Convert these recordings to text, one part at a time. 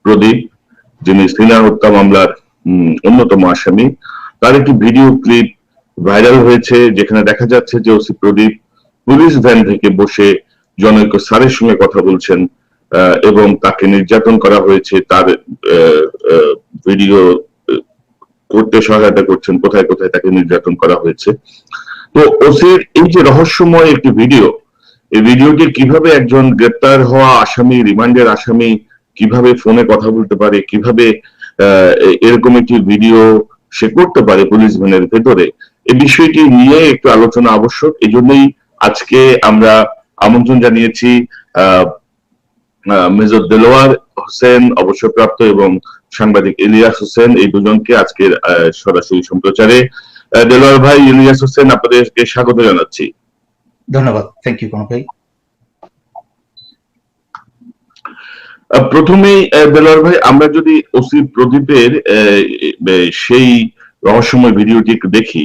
প্রদীপ, যিনি সিনহা হত্যা মামলার অন্যতম আসামি, তার একটি ভিডিও ক্লিপ ভাইরাল হয়েছে, যেখানে দেখা যাচ্ছে যে ওসি প্রদীপ পুলিশ ভ্যান থেকে বসে জনৈক স্যারের সঙ্গে কথা বলছেন এবং তাকে নির্যাতন করা হয়েছে, তার ভিডিও করতে সহায়তা করছেন, কোথায় কোথায় তাকে নির্যাতন করা হয়েছে। তো ওসির এই যে রহস্যময় একটি ভিডিও, এই ভিডিওটি কিভাবে একজন গ্রেপ্তার হওয়া আসামি, রিমান্ডের আসামি কিভাবে ফোনে কথা বলতে পারে, কিভাবে এরকম একটি ভিডিও সে করতে পারে পুলিশ ভ্যানের ভেতরে, এই বিষয়টি নিয়ে একটু আলোচনা আবশ্যক। এই জন্যই আজকে আমরা আমন্ত্রণ জানিয়েছি মেজর দেলোয়ার হোসেন, অবসরপ্রাপ্ত, এবং সাংবাদিক ইলিয়াস হোসেন, এই দুজনকে আজকের সরাসরি সম্প্রচারে। দেলোয়ার ভাই, ইলিয়াস হোসেন, আপনাদেরকে স্বাগত জানাচ্ছি। ধন্যবাদ। থ্যাংক ইউ কনক ভাই। প্রথমেই দেলোয়ার ভাই, আমরা যদি ওসি প্রদীপের সেই রহস্যময় ভিডিওটি একটু দেখি,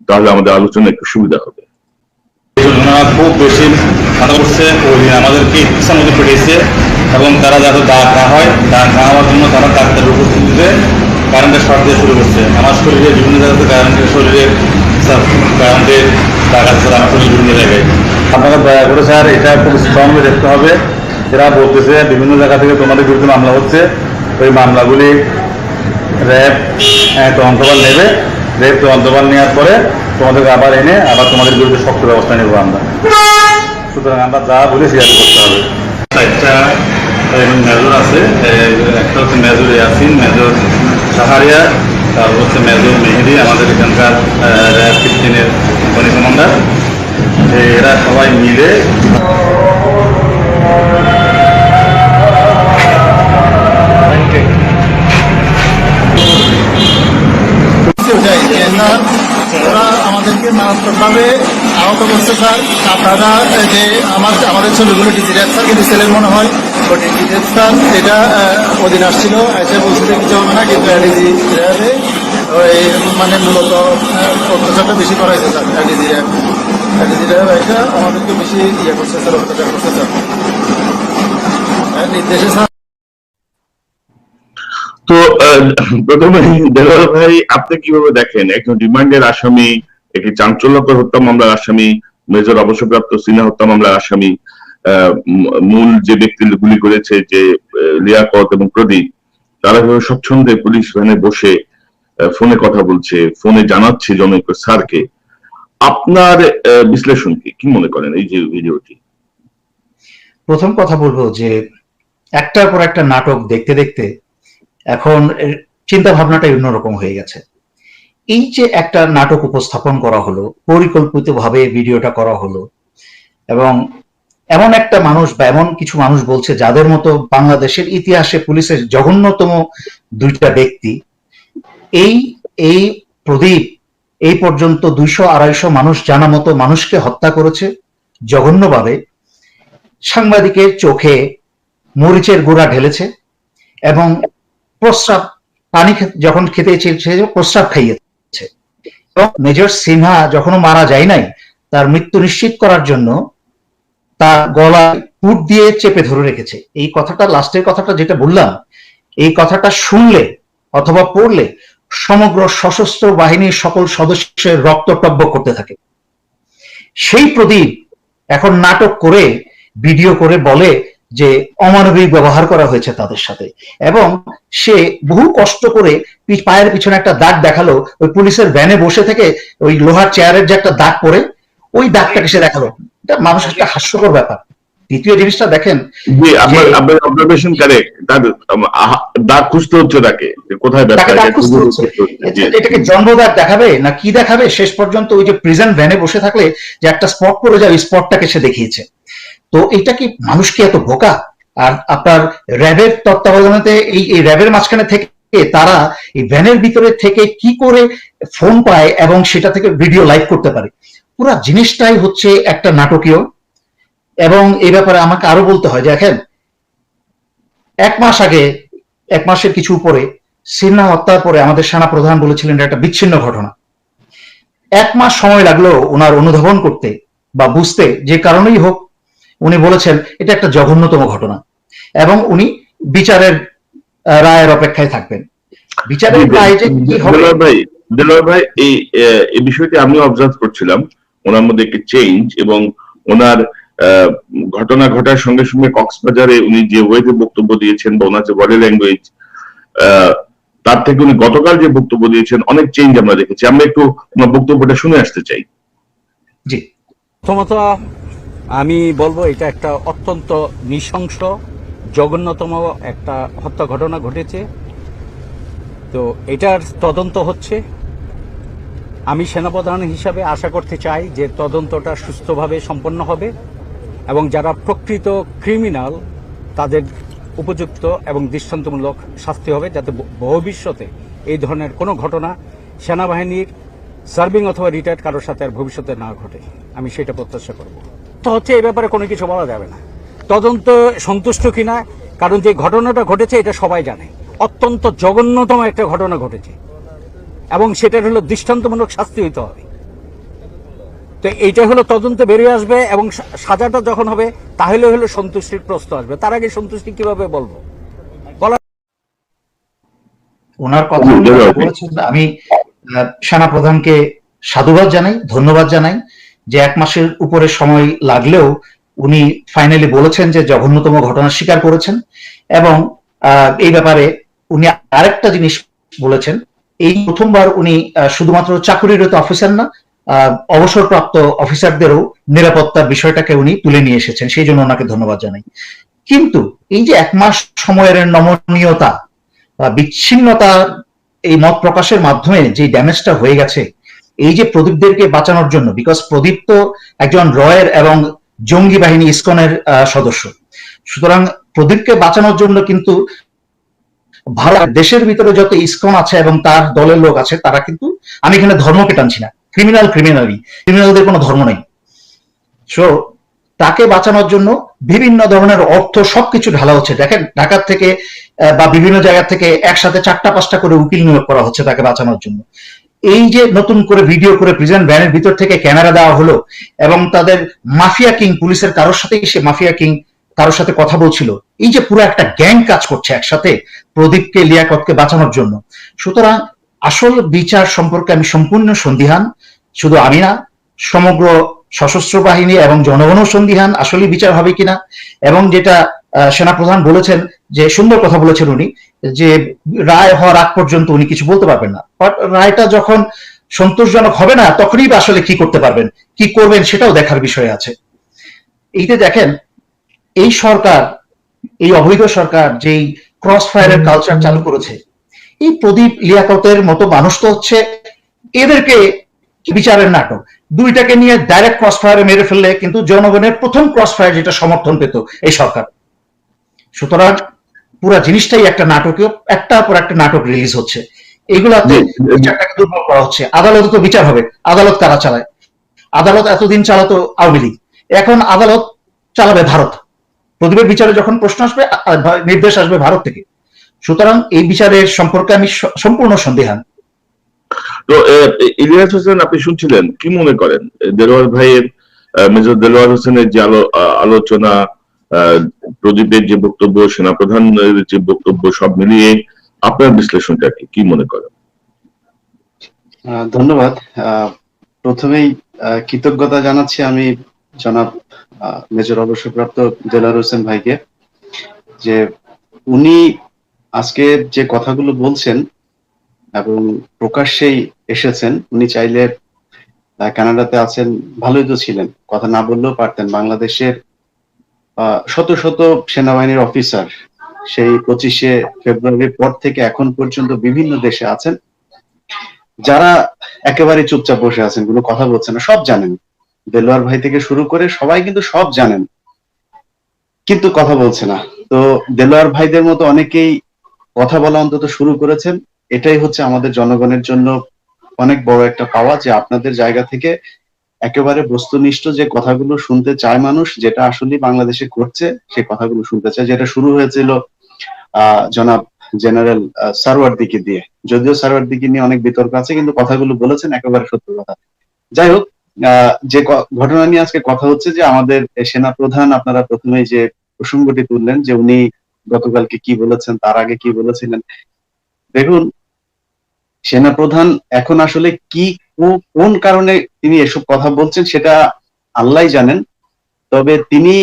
তাহলে আমাদের আলোচনা একটু সুবিধা হবে। খুব বেশি মাথা করছে, ওই আমাদেরকে ইচ্ছা মতো পেটিয়েছে এবং তারা যাতে দাগ না হয়, দাগ না হওয়ার জন্য তারা ডাক্তারের উপস্থিতিতে কারেন্টের শর্ট দিয়ে শুরু করছে। আমার শরীরে বিভিন্ন জায়গাতে কারেন্টের দাগ আছে স্যার, আমার শরীরে বিভিন্ন জায়গায়। আপনারা দয়া করে স্যার এটা খুব স্ট্রংলি দেখতে হবে। এরা বলতেছে বিভিন্ন জায়গা থেকে তোমাদের বিরুদ্ধে মামলা হচ্ছে, ওই মামলাগুলি র্যাব তদন্তভার নেবে, র্যাব তদন্তভার নেওয়ার পরে তোমাদেরকে আবার এনে আবার তোমাদের বিরুদ্ধে শক্ত ব্যবস্থা নেব আমরা। সুতরাং আমরা যা বলি সেটা করতে হবে। চারটা মেজর আছে, একটা হচ্ছে মেজর ইয়াসিন, মেজর সাহারিয়া, তারপর হচ্ছে মেজর মেহেদি, আমাদের এখানকার র্যাব 15-এর কোম্পানি কমান্ডার। এরা সবাই মিলে ওরা আমাদেরকে মারাত্মকভাবে আহত করছে স্যার। আপনারা যে আমাদের ছবিগুলো ডিজিটাল স্যার, কিন্তু ছেলের মনে হয় ও ডিজিটাল স্যার এটা ওদিন আসছিল, এসে বলছিল কিছু হবে না, কিন্তু ডিজিটালে ওই মানে মূলত অত্যাচারটা বেশি করা হয়েছে স্যার। ডিজিটাল এটা আমাদেরকে বেশি ইয়ে করছে স্যার, অত্যাচার করছে স্যার নির্দেশে স্যার। তো প্রথমে দেলোয়ার ভাই, আপনি কিভাবে দেখেন একজন রিমান্ডের আসামি, একটি চাঞ্চল্যকর হত্যা মামলার আসামি, মেজর অবসরপ্রাপ্ত সিনহা হত্যা মামলার আসামি, মূল যে ব্যক্তি গুলি করেছে যে লিয়াকত এবং প্রদীপ, তারা স্বচ্ছন্দে পুলিশ ভ্যানে বসে ফোনে কথা বলছে, ফোনে জানাচ্ছে জনৈক স্যারকে। আপনার বিশ্লেষণ কি মনে করেন এই যে ভিডিওটি? প্রথম কথা বলবো যে একটার পর একটা নাটক দেখতে দেখতে এখন চিন্তা ভাবনাটাই অন্যরকম হয়ে গেছে। এই যে একটা নাটক উপস্থাপন করা হলো, পরিকল্পিতভাবে ভিডিওটা করা হলো, এবং এমন একটা মানুষ বা এমন কিছু মানুষ বলছে যাদের মতো বাংলাদেশের ইতিহাসে পুলিশের জঘন্যতম দুইটা ব্যক্তি, এই প্রদীপ এই পর্যন্ত 200-250 মানুষ জানা মতো মানুষকে হত্যা করেছে জঘন্যভাবে, সাংবাদিকের চোখে মরিচের গুঁড়া ঢেলেছে এবং প্রস্রাব, পানি যখন খেতে চেয়েছে প্রস্রাব খাইয়েছে। এবং মেজর সিনহা যখনও মারা যায় নাই, তার মৃত্যু নিশ্চিত করার জন্য তার গলায় পুট দিয়ে চেপে ধরে রেখেছে। এই কথাটা, লাস্টের কথাটা যেটা বললাম, এই কথাটা শুনলে অথবা পড়লে সমগ্র সশস্ত্র বাহিনীর সকল সদস্যের রক্ত টব্বক করতে থাকে। সেই প্রদীপ এখন নাটক করে ভিডিও করে বলে যে অমানবিক ব্যবহার করা হয়েছে তাদের সাথে, এবং সে বহু কষ্ট করে পায়ের পিছনে একটা দাগ দেখালো, ওই পুলিশের ভ্যানে বসে থেকে ওই লোহার চেয়ারের যে একটা দাগ পড়ে, ওই দাগটাকে সে দেখালো। এটা মানুষের একটা হাস্যকর ব্যাপার। দ্বিতীয় জিনিসটা দেখেন, আপনার অবজারভেশন কারেক্ট, দাগ খুঁজতে হচ্ছে তাকে, কোথায় এটাকে জন্মদাগ দেখাবে না কি দেখাবে, শেষ পর্যন্ত ওই যে প্রিজন ভ্যানে বসে থাকলে যে একটা স্পট পড়ে যায়, ওই স্পটটাকে সে দেখিয়েছে। তো এটা কি মানুষ কি এত বোকা? আর আপনার র্যাবের তত্ত্বাবধানে এই র্যাবের মাঝখানে থেকে তারা এই ভ্যানের ভিতরে থেকে কি করে ফোন পায় এবং সেটা থেকে ভিডিও লাইভ করতে পারে? পুরো জিনিসটাই হচ্ছে একটা নাটকীয়। এবং এই ব্যাপারে আমাকে আরো বলতে হয়, দেখেন, 1 মাস আগে, 1 মাসের কিছু উপরে সিনহা হত্যার পরে আমাদের সেনা প্রধান বলেছিলেন এটা একটা বিচ্ছিন্ন ঘটনা। 1 মাস সময় লাগলো ওনার অনুধাবন করতে বা বুঝতে, যে কারণেই হোক উনি বলেছেন এটা একটা জঘন্যতম ঘটনা, এবং উনি বিচারের রায়ের অপেক্ষায় থাকবেন। বিচারের রায় যে কি হবে, দেলোয়ার ভাই এই বিষয়টি আমি অবজার্ভ করছিলাম, ওনার মধ্যে একটি চেঞ্জ, এবং ওনার ঘটনা ঘটার সঙ্গে সঙ্গে কক্সবাজারে উনি যে ওয়েতে বক্তব্য দিয়েছেন বা ওনার যে বডি ল্যাঙ্গুয়েজ, তার থেকে উনি গতকাল যে বক্তব্য দিয়েছেন অনেক চেঞ্জ আমরা দেখেছি। আমরা একটু ওনার বক্তব্যটা শুনে আসতে চাই। জি। প্রথমত আমি বলবো এটা একটা অত্যন্ত নৃশংস জঘন্যতম একটা হত্যা ঘটনা ঘটেছে। তো এটার তদন্ত হচ্ছে। আমি সেনাপ্রধান হিসাবে আশা করতে চাই যে তদন্তটা সুস্থভাবে সম্পন্ন হবে এবং যারা প্রকৃত ক্রিমিনাল তাদের উপযুক্ত এবং দৃষ্টান্তমূলক শাস্তি হবে, যাতে ভবিষ্যতে এই ধরনের কোনো ঘটনা সেনাবাহিনীর সার্ভিং অথবা রিটায়ার্ড কারোর সাথে আর ভবিষ্যতে না ঘটে। আমি সেটা প্রত্যাশা করব। তো হচ্ছে এই ব্যাপারে কোনো কিছু বলা যাবে না, তদন্ত সন্তুষ্ট কিনা, কারণ যে ঘটনাটা ঘটেছে এটা সবাই জানে, অত্যন্ত জঘন্যতম একটা ঘটনা ঘটেছে এবং সেটার হলো দৃষ্টান্তমূলক শাস্তি হইতে হবে। তো এইটা হলো তদন্ত বেরিয়ে আসবে এবং সাজাটা যখন হবে তাহলে হলো সন্তুষ্টির প্রশ্ন আসবে। তার আগে সন্তুষ্টি কিভাবে বলবো? ওনার কথা বলেছেন, আমি সেনাপ্রধানকে সাধুবাদ জানাই, ধন্যবাদ জানাই যে 1 মাসের উপরে সময় লাগলেও উনি ফাইনালি বলেছেন যে জঘন্যতম ঘটনা স্বীকার করেছেন। এবং এই ব্যাপারে উনি আরেকটা জিনিস বলেছেন, এই প্রথমবার উনি শুধুমাত্র চাকুরিরত অফিসার না, অবসরপ্রাপ্ত অফিসারদেরও নিরাপত্তার বিষয়টাকে উনি তুলে নিয়ে এসেছেন, সেই জন্য ওনাকে ধন্যবাদ জানাই। কিন্তু এই যে 1 মাস সময়ের নমনীয়তা বা বিচ্ছিন্নতা, এই মত প্রকাশের মাধ্যমে যে ড্যামেজটা হয়ে গেছে, এই যে প্রদীপদেরকে বাঁচানোর জন্য, বিকজ প্রদীপ তো একজন রয়ের এবং জঙ্গি বাহিনী ইসকনের সদস্য, সুতরাং প্রদীপকে বাঁচানোর জন্য কিন্তু ভারত দেশের ভিতরে যত ইসকন আছে এবং তার দলের লোক আছে, তারা কিন্তু, আমি এখানে ধর্মকে টানছি না, ক্রিমিনালদের কোনো ধর্ম নেই। সো তাকে বাঁচানোর জন্য বিভিন্ন ধরনের অর্থ সবকিছু ঢালা হচ্ছে। দেখেন, ঢাকার থেকে বা বিভিন্ন জায়গা থেকে একসাথে 4টা-5টা করে উকিল নিয়োগ করা হচ্ছে তাকে বাঁচানোর জন্য। এই যে নতুন করে ভিডিও করে প্রিজন ভ্যানের ভিতর থেকে ক্যামেরা দেওয়া হলো এবং তাদের মাফিয়া কিং, পুলিশের কারোর সাথেই সে মাফিয়া কিং কারোর সাথে কথা বলছিল, এই যে পুরো একটা গ্যাং কাজ করছে একসাথে প্রদীপকে, লিয়াকতকে বাঁচানোর জন্য। সুতরাং আসল বিচার সম্পর্কে আমি সম্পূর্ণ সন্দিহান, শুধু আমি না, সমগ্র সশস্ত্র বাহিনী এবং জনগণও সন্দিহান আসলে বিচার হবে কিনা। এবং যেটা সেনাপ্রধান বলেছেন, যে সুন্দর কথা বলেছেন উনি, যে রায় হওয়ার আগ পর্যন্ত উনি কিছু বলতে পারবেন না, বাট রায়টা যখন সন্তোষজনক হবে না তখনই বা আসলে কি করতে পারবেন, কি করবেন সেটাও দেখার বিষয় আছে। এইতে দেখেন, এই সরকার, এই অবৈধ সরকার যেই ক্রস ফায়ারের কালচার চালু করেছে, এই প্রদীপ, লিয়াকতের মতো মানুষ তো হচ্ছে এদেরকে বিচারের নাটক, দুইটাকে নিয়ে ডাইরেক্ট ক্রস ফায়ারে মেরে ফেললে কিন্তু জনগণের প্রথম ক্রস ফায়ার যেটা সমর্থন পেত এই সরকার। সুতরাং পুরো জিনিসটাই একটা নাটকীয়, একটার পর একটা নাটক রিলিজ হচ্ছে, এইগুলাতে বিচারটাকে দুর্বল করা হচ্ছে। আদালত তো বিচার হবে, আদালত কারা চালায়? আদালত এতদিন চালাতো আওয়ামী লীগ, এখন আদালত চালাবে ভারত। প্রদীপের বিচারে যখন প্রশ্ন আসবে, নির্দেশ আসবে ভারত থেকে। সুতরাং এই বিচারের সম্পর্কে আমি সম্পূর্ণ সন্দিহান। তো ইলিয়াস হোসেন, আপনি শুনছিলেন, কি মনে করেন দেলোয়ার ভাইয়ের, মেজর দেলোয়ার হোসেনের যে আলোচনা, প্রদীপের যে বক্তব্য, সেনাপ্রধানের যে বক্তব্য, সব মিলিয়ে আপনার বিশ্লেষণটা কি মনে করেন? ধন্যবাদ। প্রথমেই কৃতজ্ঞতা জানাচ্ছি আমি জনাব মেজর অবসরপ্রাপ্ত দেলোয়ার হোসেন ভাইকে, যে উনি আজকে যে কথাগুলো বলছেন এবং প্রকাশ্যেই এসেছেন। উনি চাইলে কানাডাতে আছেন, ভালোই তো ছিলেন, কথা না বললেও পারতেন। বাংলাদেশের শত শত সেনাবাহিনীর অফিসার সেই 25শে ফেব্রুয়ারির পর থেকে এখন পর্যন্ত বিভিন্ন দেশে আছেন, যারা একেবারে চুপচাপ বসে আছেন, কোনো কথা বলছেন না, সব জানেন। দেলোয়ার ভাই থেকে শুরু করে সবাই কিন্তু সব জানেন, কিন্তু কথা বলছে না। তো দেলোয়ার ভাইদের মতো অনেকেই কথা বলা অন্তত শুরু করেছেন। এটাই হচ্ছে আমাদের জনগণের জন্য অনেক বড় একটা পাওয়া, যে আপনাদের জায়গা থেকে একেবারে বস্তুনিষ্ঠ যে কথাগুলো শুনতে চায় মানুষ, যেটা আসলে বাংলাদেশে ঘটছে, সেই কথাগুলো শুনতে চায়। যেটা শুরু হয়েছিল জনাব জেনারেল সারওয়ারদিকে দিয়ে, যদিও সারওয়ারদিকে নিয়ে অনেক বিতর্ক আছে, কিন্তু কথাগুলো বলেছেন একেবারে সত্য কথা। যাই হোক, যে ঘটনা নিয়ে আজকে কথা হচ্ছে, যে আমাদের সেনা প্রধান, আপনারা প্রথমে যে প্রসঙ্গটি তুললেন, যে উনি গতকালকে কি বলেছেন, তার আগে কি বলেছিলেন। দেখুন, সেনাপ্রধান এখন আসলে কি কোন কারণে তিনি এসব কথা বলছেন সেটা আল্লাহই জানেন। তবে তিনি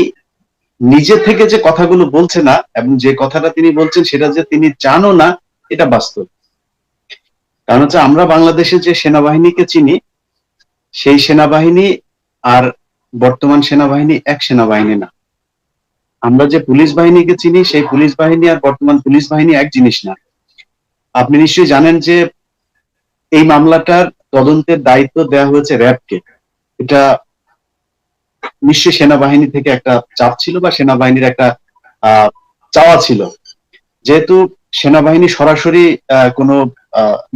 নিজে থেকে যে কথাগুলো বলছে না, এবং যে কথাটা তিনি বলছেন সেটা যে তিনি চানও না, এটা বাস্তব। কারণ হচ্ছে আমরা বাংলাদেশে যে সেনাবাহিনীকে চিনি, সেই সেনাবাহিনী আর বর্তমান সেনাবাহিনী এক সেনাবাহিনী না। আমরা যে পুলিশ বাহিনীকে চিনি, সেই পুলিশ বাহিনী আর বর্তমান পুলিশ বাহিনী এক জিনিস না। আপনি নিশ্চয়ই জানেন যে এই মামলাটার তদন্তের দায়িত্ব দেওয়া হয়েছে র্যাবকে। এটা নিশ্চয়ই সেনাবাহিনী থেকে একটা চাপ ছিল বা সেনাবাহিনীর একটা চাওয়া ছিল। যেহেতু সেনাবাহিনী সরাসরি কোনো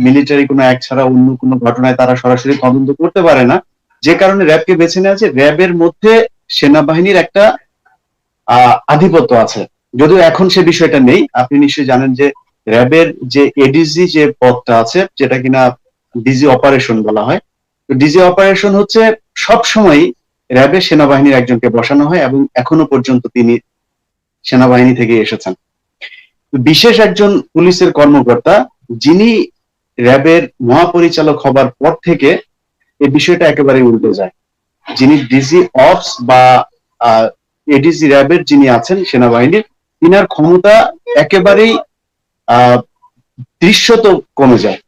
মিলিটারি কোনো অ্যাক্ট ছাড়া অন্য কোনো ঘটনায় তারা সরাসরি তদন্ত করতে পারে না, যে কারণে র্যাবকে বেছে নেওয়া আছে। র্যাবের মধ্যে সেনাবাহিনীর একটা আধিপত্য আছে, যদিও এখন সে বিষয়টা নেই। আপনি নিশ্চয়ই জানেন যে র্যাবের যে এডিজি যে পদটা আছে, যেটা কিনা ডিজি অপারেশন বলা হয়, তো ডিজি অপারেশন হচ্ছে সবসময় র্যাবের সেনাবাহিনীর একজনকে বসানো হয়, এবং এখনো পর্যন্ত তিনি সেনাবাহিনী থেকে এসেছেন। বিশেষ একজন পুলিশের কর্মকর্তা, যিনি র্যাবের মহাপরিচালক হবার পর থেকে এই বিষয়টা একেবারে উল্টে যায়। যিনি ডিজি অপস বা এডিজি র্যাবের যিনি আছেন সেনাবাহিনীর, তিনার ক্ষমতা একেবারেই দৃশ্যত কমে যায়।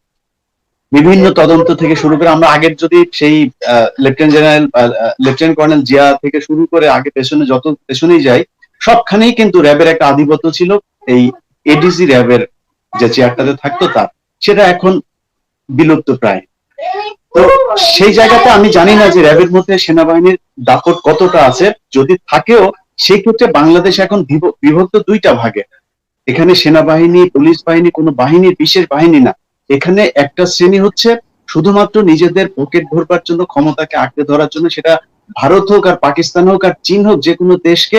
বিভিন্ন তদন্ত থেকে শুরু করে, আমরা আগের যদি সেই লেফটেন্যান্ট কর্নেল জিয়া থেকে শুরু করে আগে পেছনে যত পেছনেই যাই, সবখানেই কিন্তু র্যাবের একটা আধিপত্য ছিল। এই এডিজি র্যাবের যে চেয়ারটাতে থাকতো তার, সেটা এখন বিলুপ্ত প্রায়। তো সেই জায়গাতে আমি জানি না যে র্যাবের মধ্যে সেনাবাহিনীর দাপট কতটা আছে। যদি থাকেও, সেই ক্ষেত্রে বাংলাদেশ এখন বিভক্ত দুইটা ভাগে। এখানে সেনাবাহিনী, পুলিশ বাহিনী কোনো বাহিনীর বিশেষ বাহিনী না। এখানে একটা শ্রেণী হচ্ছে শুধুমাত্র নিজেদের পকেট ভরবার জন্য, ক্ষমতাকে আঁকড়ে ধরার জন্য, সেটা ভারত হোক আর পাকিস্তান হোক আর চীন হোক, যে কোনো দেশকে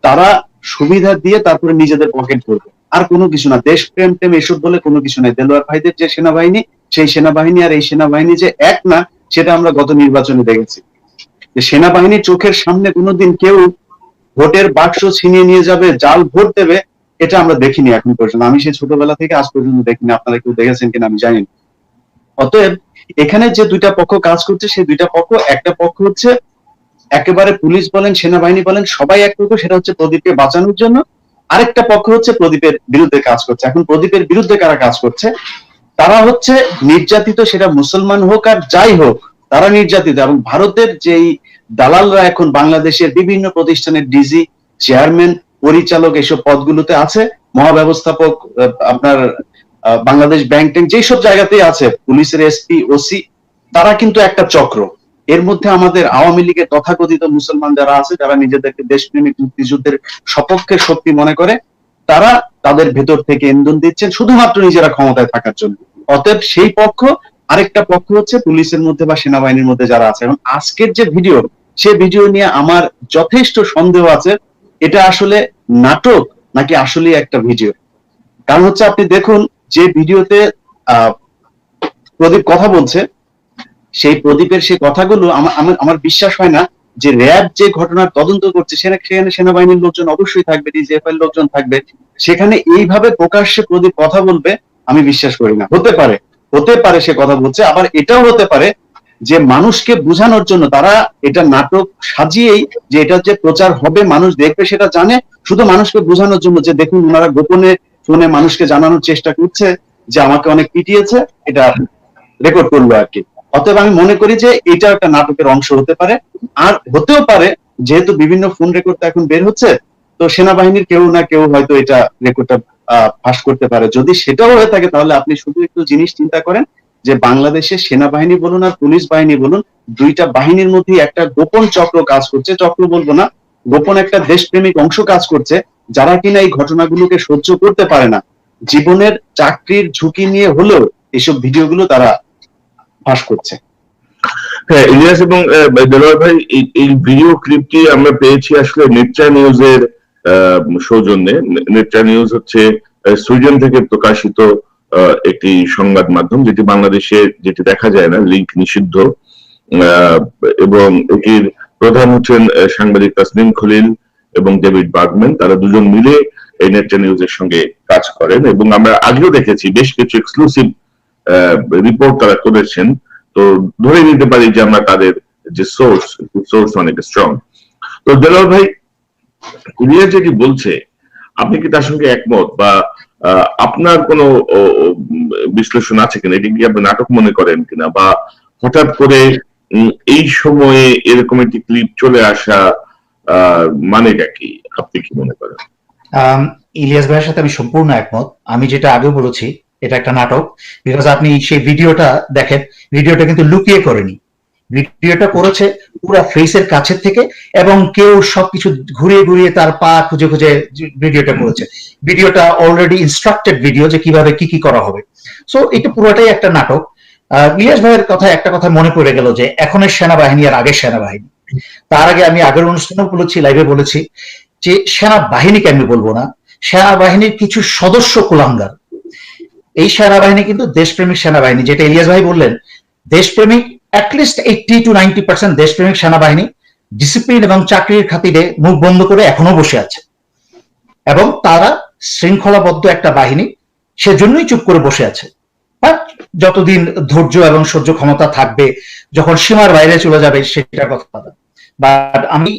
তারা সুবিধা দিয়ে তারপরে নিজেদের পকেট ভরবে, আর কোনো কিছু না। দেশপ্রেম টেম এসব বলে কোনো কিছু নাই। দেলোয়ার ভাইদের যে সেনাবাহিনী, সেই সেনাবাহিনী আর এই সেনাবাহিনী যে এক না, সেটা আমরা গত নির্বাচনে দেখেছি। যে সেনাবাহিনীর চোখের সামনে কোনোদিন কেউ ভোটের বাক্স ছিনিয়ে নিয়ে যাবে, জাল ভোট দেবে, এটা আমরা দেখিনি এখন পর্যন্ত। আমি সেই ছোটবেলা থেকে আজ পর্যন্ত দেখিনি। আপনারা কেউ দেখেছেন কিনা আমি জানি না। অতএব এখানে যে দুইটা পক্ষ কাজ করছে, সেই দুইটা পক্ষ, একটা পক্ষ হচ্ছে একেবারে পুলিশ বলেন, সেনাবাহিনী বলেন, সবাই এক পক্ষ, সেটা হচ্ছে প্রদীপকে বাঁচানোর জন্য। আরেকটা পক্ষ হচ্ছে প্রদীপের বিরুদ্ধে কাজ করছে। এখন প্রদীপের বিরুদ্ধে কারা কাজ করছে? তারা হচ্ছে নির্যাতিত, সেটা মুসলমান হোক আর যাই হোক, তারা নির্যাতিত। এবং ভারতের যেই দালালরা এখন বাংলাদেশের বিভিন্ন প্রতিষ্ঠানের ডিজি, চেয়ারম্যান, পরিচালক এসব পদগুলোতে আছে, মহাব্যবস্থাপক, আপনার বাংলাদেশ ব্যাংক ট্যাঙ্ক যেসব জায়গাতেই আছে, পুলিশের এসপি, ওসি, তারা কিন্তু একটা চক্র। এর মধ্যে আমাদের আওয়ামী লীগের তথাকথিত মুসলমান যারা আছে, যারা নিজেদেরকে দেশপ্রেমিক মুক্তিযুদ্ধের সপক্ষে শক্তি মনে করে, তারা তাদের ভেতর থেকে ইন্ধন দিচ্ছেন শুধুমাত্র নিজেরা ক্ষমতায় থাকার জন্য। অতএব সেই পক্ষ, আরেকটা পক্ষ হচ্ছে পুলিশের মধ্যে বা সেনাবাহিনীর মধ্যে যারা আছে। এবং আজকের যে ভিডিও, সে ভিডিও নিয়ে আমার যথেষ্ট সন্দেহ আছে, এটা আসলে নাটক নাকি আসলে একটা ভিডিও। কারণ হচ্ছে আপনি দেখুন, যে ভিডিওতে প্রদীপ কথা বলছে, সেই প্রদীপের সেই কথাগুলো আমার বিশ্বাস হয় না যে র্যাব যে ঘটনার তদন্ত করছে সেখানে সেনাবাহিনীর লোকজন অবশ্যই থাকবে, ডিজিএফআই এর লোকজন থাকবে, সেখানে এইভাবে প্রকাশ্যে প্রদীপ কথা বলবে আমি বিশ্বাস করি না। হতে পারে সে কথা বলছে, আবার এটাও হতে পারে যে মানুষকে বোঝানোর জন্য তারা এটা নাটক সাজিয়েই, যে এটা যে প্রচার হবে, মানুষ দেখবে, সেটা জানে, শুধু মানুষকে বোঝানোর জন্য যে দেখুন ওনারা গোপনে ফোনে মানুষকে জানানোর চেষ্টা করছে যে আমাকে অনেক পিটিয়েছে, এটা রেকর্ড করলো আর কি। অতএব আমি মনে করি যে এটা একটা নাটকের অংশ হতে পারে। আর হতেও পারে, যেহেতু বিভিন্ন ফোন রেকর্ড এখন বের হচ্ছে, তো সেনাবাহিনীর কেউ না কেউ হয়তো এটা রেকর্ডটা ফাঁস করতে পারে। যদি সেটাও হয়ে থাকে, তাহলে আপনি শুধু একটু জিনিস চিন্তা করেন যে বাংলাদেশের সেনাবাহিনী বলুন আর পুলিশ বাহিনী বলুন, দুইটা বাহিনীর মধ্যে একটা গোপন চক্র কাজ করছে। চক্র বলবো না, গোপন একটা দেশপ্রেমিক অংশ কাজ করছে, যারা কিনা এই ঘটনাগুলোকে সহ্য করতে পারে না। জীবনের চাকরির ঝুঁকি নিয়ে হলেও এইসব ভিডিওগুলো তারা ফাঁস করছে। হ্যাঁ, ইলিয়াস এবং দেলোয়ার ভাই, এই ভিডিও ক্লিপটি আমরা পেয়েছি আসলে নেত্রা নিউজের সৌজন্যে। নেত্রা নিউজ হচ্ছে সুইডেন থেকে প্রকাশিত একটি সংবাদ মাধ্যম, যেটি বাংলাদেশে যেটি দেখা যায় না, লিঙ্ক নিষিদ্ধ। এবং এটির প্রধান হচ্ছেন সাংবাদিক তাসনিম খলিল এবং ডেভিড বার্গম্যান। তারা দুজন মিলে এই নেটটা নিউজের সঙ্গে কাজ করেন, এবং আমরা আগেও দেখেছি বেশ কিছু এক্সক্লুসিভ রিপোর্ট তারা করেছেন। তো ধরে নিতে পারি যে আমরা তাদের যে সোর্স অনেক স্ট্রং। তো দেলাওয়ার ভাই, ইলিয়াস যেটি বলছে, আপনি কি তার সঙ্গে একমত, বা আপনার কোনো বিশ্লেষণ আছে কিনা? এটি কি আপনি নাটক মনে করেন কিনা, বা হঠাৎ করে এই সময়ে এরকম একটি ক্লিপ চলে আসা মানেটা কি, আপনি কি মনে করেন? ইলিয়াস ভাইয়ের সাথে আমি সম্পূর্ণ একমত। আমি যেটা আগেও বলেছি, এটা একটা নাটক। বিকজ আপনি সেই ভিডিওটা দেখেন, ভিডিওটা কিন্তু লুকিয়ে করেনি, ভিডিওটা করেছে পুরো ফেসের কাছের থেকে, এবং কেউ সবকিছু ঘুরিয়ে ঘুরিয়ে তার পা খুঁজে খুঁজে ভিডিওটা করেছে। ভিডিওটা অলরেডি ইনস্ট্রাক্টেড ভিডিও, যে কিভাবে কি কি করা হবে। সো এটা পুরোটাই একটা নাটক। ইলিয়াস ভাইয়ের কথা একটা কথা মনে পড়ে গেল, যে এখনের সেনাবাহিনী আর আগের সেনাবাহিনী। তার আগে আমি আগের অনুষ্ঠানেও বলেছি, লাইভে বলেছি, যে সেনাবাহিনীকে আমি বলবো না, সেনাবাহিনীর কিছু সদস্য কুলাঙ্গার। এই সেনাবাহিনী কিন্তু দেশপ্রেমিক সেনাবাহিনী, যেটা ইলিয়াস ভাই বললেন, দেশপ্রেমিক অ্যাটলিস্ট 80 to 90% দেশপ্রেমিক সেনাবাহিনী ডিসিপ্লিন এবং চাকরির খাতিরে মুখ বন্ধ করে এখনো বসে আছে, এবং তারা শৃঙ্খলাবদ্ধ একটা বাহিনী, সেজন্যই চুপ করে বসে আছে। বাট যতদিন ধৈর্য এবং সহ্য ক্ষমতা থাকবে, যখন সীমার বাইরে চলে যাবে সেটা কথা। বাট আমি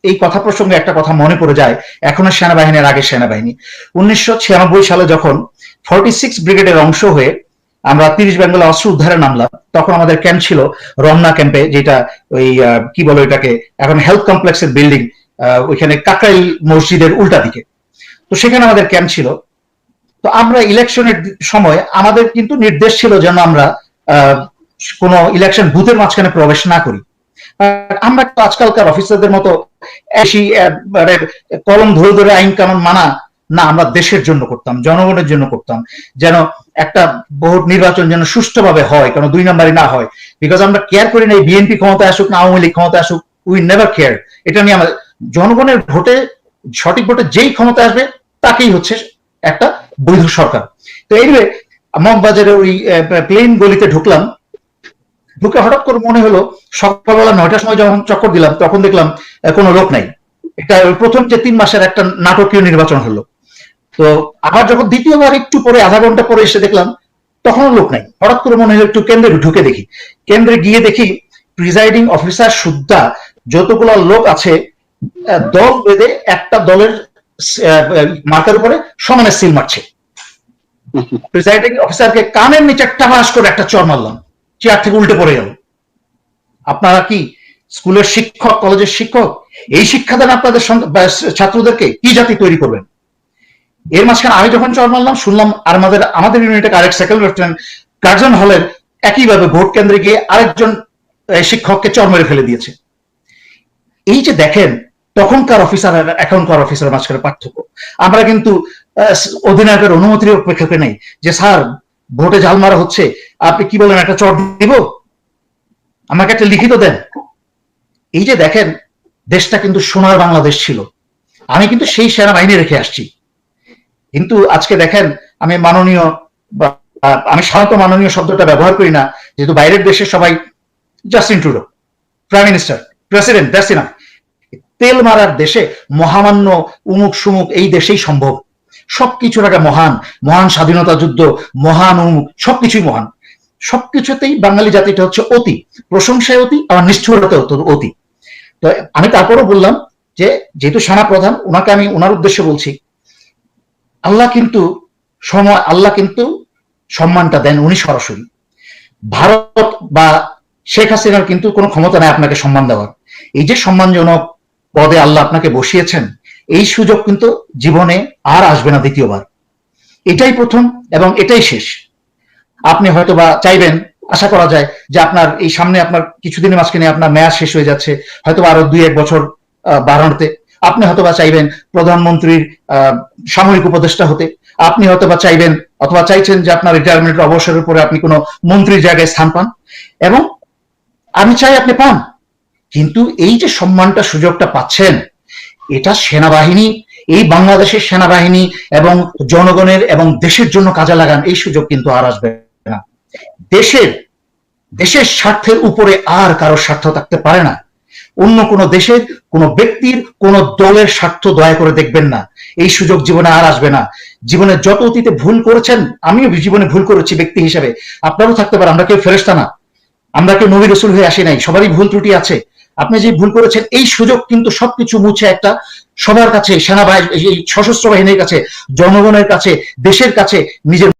এই কথা প্রসঙ্গে একটা কথা মনে পড়ে যায়, এখনো সেনাবাহিনীর আগের সেনাবাহিনী। 1996 সালে যখন 46 ব্রিগেডের অংশ হয়ে আমরা 30 বেঙ্গলে অস্ত্র উদ্ধারে নামলাম, তখন আমাদের ক্যাম্প ছিল রমনা ক্যাম্পে, যেটা ওই কি বলে ওইটাকে, এখন হেলথ কমপ্লেক্সের বিল্ডিং, ওইখানে কাকরাইল মসজিদের উল্টা দিকে। তো সেখানে আমাদের ক্যাম্প ছিল। তো আমরা ইলেকশনের সময় আমাদের কিন্তু নির্দেশ ছিল যেন আমরা কোন ইলেকশন বুথের মাঝখানে প্রবেশ না করি। আমরা তো আজকালকার অফিসারদের মতো কলম ধরে ধরে আইন কানুন মানা না, আমরা দেশের জন্য করতাম, জনগণের জন্য করতাম, যেন একটা ভোট নির্বাচন যেন সুষ্ঠুভাবে হয়, কারণ 2 নাম্বারই না হয়। বিকজ আমরা কেয়ার করি না বিএনপি ক্ষমতায় আসুক না আওয়ামী লীগ ক্ষমতায় আসুক, উই নেভার কেয়ার। এটা নিয়ে আমাদের জনগণের ভোটে, সঠিক ভোটে যেই ক্ষমতা আসবে তাকেই হচ্ছে একটা বৈধ সরকার। তো এইভাবে মগবাজারের ওই প্লেন গলিতে ঢুকলাম, ঢুকে হঠাৎ করে মনে হলো, সকালবেলা 9টার সময় যখন চক্কর দিলাম, তখন দেখলাম কোনো লোক নাই। এটা প্রথম যে 3 মাসের একটা নাটকীয় নির্বাচন হলো। তো আবার যখন দ্বিতীয়বার একটু পরে, আধা ঘন্টা পরে এসে দেখলাম তখনও লোক নাই। হঠাৎ করে মনে হলো একটু কেন্দ্রে ঢুকে দেখি। কেন্দ্রে গিয়ে দেখি প্রিজাইডিং অফিসার সুদ্ধা যতগুলো লোক আছে, দল বেঁধে একটা দলের মার্কার উপরে সমানে সিল মারছে। প্রিজাইডিং অফিসারকে কানের নিচে টাবাস করে একটা চর মারলাম, চেয়ার থেকে উল্টে পড়ে গেল। আপনারা কি স্কুলের শিক্ষক, কলেজের শিক্ষক? এই শিক্ষা দেন আপনাদের ছাত্রদেরকে? কি জাতি তৈরি করবেন? এর মাঝখানে আমি যখন চর মারলাম, শুনলাম আর আমাদের ইউনিটের আরেক সেকেন্ড লেফটেন্যান্ট কার্জন হলের একইভাবে ভোট কেন্দ্রে গিয়ে আরেকজন শিক্ষককে চর মেরে ফেলে দিয়েছে। এই যে দেখেন, তখনকার অফিসার আর এখনকার অফিসারের মাঝখানে পার্থক্য। আমরা কিন্তু অধিনায়কের অনুমতির অপেক্ষাকে নেই, যে স্যার ভোটে জাল মারা হচ্ছে, আপনি কি বলেন, একটা চর দিব, আমাকে একটা লিখিত দেন। এই যে দেখেন, দেশটা কিন্তু সোনার বাংলাদেশ ছিল। আমি কিন্তু সেই সেনাবাহিনী রেখে আসছি। কিন্তু আজকে দেখেন, আমি মাননীয়, আমি সাধারণত মাননীয় শব্দটা ব্যবহার করি না, যেহেতু বাইরের দেশে সবাই Justin Trudeau, prime minister, president, that's enough. তেল মারার দেশে মহামান্য উমুক সুমুক এই দেশেই সম্ভব। সবকিছুর একটা মহান মহান স্বাধীনতা যুদ্ধ, মহান উমুক, সবকিছুই মহান। সবকিছুতেই বাঙালি জাতিটা হচ্ছে অতি, প্রশংসায় অতি, আবার নিষ্ঠুরতা অতি। তো আমি তারপরও বললাম যে, যেহেতু সেনা প্রধান, ওনাকে আমি ওনার উদ্দেশ্যে বলছি, আল্লাহ কিন্তু সম্মানটা দেন উনি সরাসরি। ভারত বা শেখ হাসিনার কিন্তু কোনো ক্ষমতা নাই আপনাকে সম্মান দেওয়ার। এই যে সম্মানজনক পদে আল্লাহ আপনাকে বসিয়েছেন, এই সুযোগ কিন্তু জীবনে আর আসবে না দ্বিতীয়বার। এটাই প্রথম এবং এটাই শেষ। আপনি হয়তো বা চাইবেন, আশা করা যায় যে আপনার এই সামনে আপনার কিছুদিনের মাঝখানে আপনার মেয়াদ শেষ হয়ে যাচ্ছে, হয়তো আরো 2-1 বছর বাড়ানোতে। আপনি হয়তোবা চাইবেন প্রধানমন্ত্রীর সামরিক উপদেষ্টা হতে। আপনি হয়তোবা চাইবেন, অথবা চাইছেন যে আপনার রিটায়ারমেন্টের অবসরের পরে আপনি কোনো মন্ত্রীর জায়গায় স্থান পান, এবং আমি চাই আপনি পান। কিন্তু এই যে সম্মানটা, সুযোগটা পাচ্ছেন, এটা সেনাবাহিনী, এই বাংলাদেশের সেনাবাহিনী এবং জনগণের এবং দেশের জন্য কাজে লাগান। এই সুযোগ কিন্তু আর আসবে না। দেশের স্বার্থের উপরে আর কারোর স্বার্থ থাকতে পারে না। অন্য কোনো দেশের, কোনো ব্যক্তির, কোনো দলের স্বার্থ দয়া করে দেখবেন না। এই সুযোগ জীবনে আর আসবে না। জীবনে যত অতীতে ভুল করেছেন, আমিও জীবনে ভুল করেছি ব্যক্তি হিসেবে, আপনারও থাকতে পারে, আমরা কেউ ফেরেশতা না, আমরা কেউ নবী রাসূল হয়ে আসি নাই, সবারই ভুল ত্রুটি আছে। আপনি যে ভুল করেছেন, এই সুযোগ কিন্তু সবকিছু মুছে একটা সবার কাছে, সেনাবাহিনী, সশস্ত্র বাহিনীর কাছে, জনগণের কাছে, দেশের কাছে নিজের